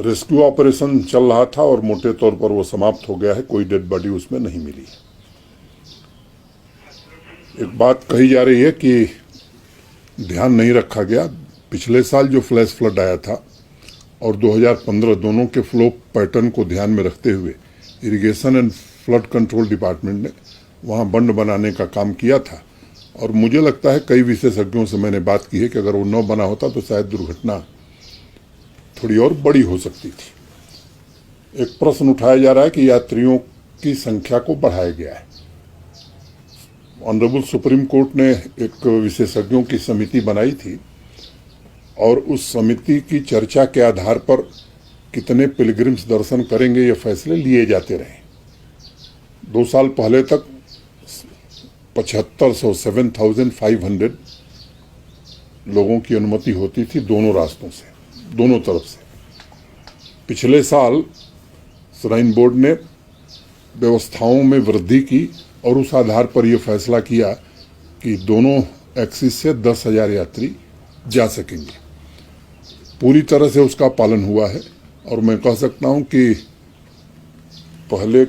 Rescue operation चल रहा था और मोटे तौर पर वो समाप्त हो गया है। कोई डेड बॉडी उसमें नहीं मिली। एक बात कही जा रही है कि ध्यान नहीं रखा गया। पिछले साल जो फ्लैश फ्लड आया था और 2015 दोनों के फ्लो पैटर्न को ध्यान में रखते हुए irrigation and flood control department ने वहाँ बंद बनाने का काम किया था। और मुझे लगता है कई विशेषज्ञों से मैंने बात की है कि अगर वो न बना होता तो शायद दुर्घटना थोड़ी और बड़ी हो सकती थी। एक प्रश्न उठाया जा रहा है कि यात्रियों की संख्या को बढ़ाया गया है। ऑनरेबल सुप्रीम कोर्ट ने एक विशेषज्ञों की समिति बनाई थी और उस समिति की चर्चा के आधार पर कितने पिलग्रिम्स दर्शन करेंगे ये फैसले लिए जाते रहे। 2 साल पहले तक 7,500 लोगों की अनुमति होती थी दोनों रास्तों से, दोनों तरफ से। पिछले साल श्राइन बोर्ड ने व्यवस्थाओं में वृद्धि की और उस आधार पर यह फैसला किया कि दोनों एक्सिस से 10,000 यात्री जा सकेंगे। पूरी तरह से उसका पालन हुआ है और मैं कह सकता हूं कि पहले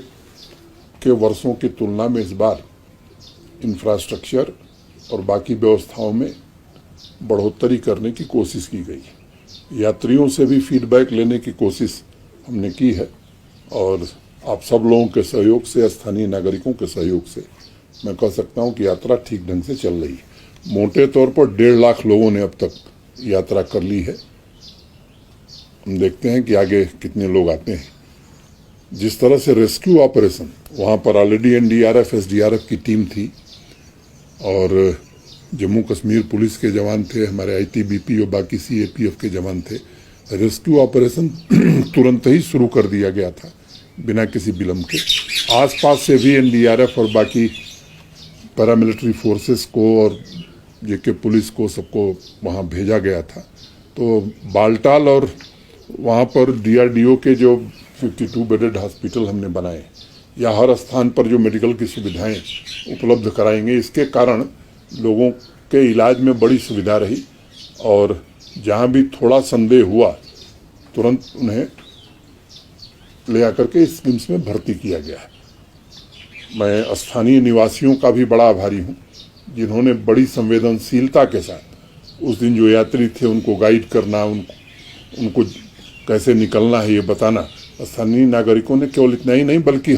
के वर्षों की तुलना में इस बार इंफ्रास्ट्रक्चर और बाकी व्यवस्थाओं में बढ़ोतरी करने की कोशिश की गई। यात्रियों से भी फीडबैक लेने की कोशिश हमने की है और आप सब लोगों के सहयोग से, स्थानीय नागरिकों के सहयोग से मैं कह सकता हूं कि यात्रा ठीक ढंग से चल रही है। मोटे तौर पर 1.5 लाख लोगों ने अब तक यात्रा कर ली है। हम देखते हैं कि आगे कितने लोग आते हैं। जिस तरह से रेस्क्यू ऑपरेशन, वहाँ पर ऑलरेडी एनडीआरएफ, एसडीआरएफ की टीम थी और जम्मू कश्मीर पुलिस के जवान थे, हमारे आईटीबीपी और बाकी सीएपीएफ के जवान थे। रेस्क्यू ऑपरेशन तुरंत ही शुरू कर दिया गया था बिना किसी विलंब के। आसपास से भी एनडीआरएफ और बाकी पैरामिलिट्री फोर्सेस को और जेके पुलिस को सबको वहाँ भेजा गया था। तो बालटाल और वहाँ पर डीआरडीओ के जो 52 बेडेड हॉस्पिटल हमने बनाए या हर स्थान पर जो मेडिकल की सुविधाएं उपलब्ध कराएंगे, इसके कारण लोगों के इलाज में बड़ी सुविधा रही और जहाँ भी थोड़ा संदेह हुआ तुरंत उन्हें ले आकर के इस स्कीम्स में भर्ती किया गया है। मैं स्थानीय निवासियों का भी बड़ा आभारी हूँ जिन्होंने बड़ी संवेदनशीलता के साथ उस दिन जो यात्री थे उनको गाइड करना, उनको कैसे निकलना है ये बताना। स्थानीय नागरिकों ने केवल इतना ही नहीं बल्कि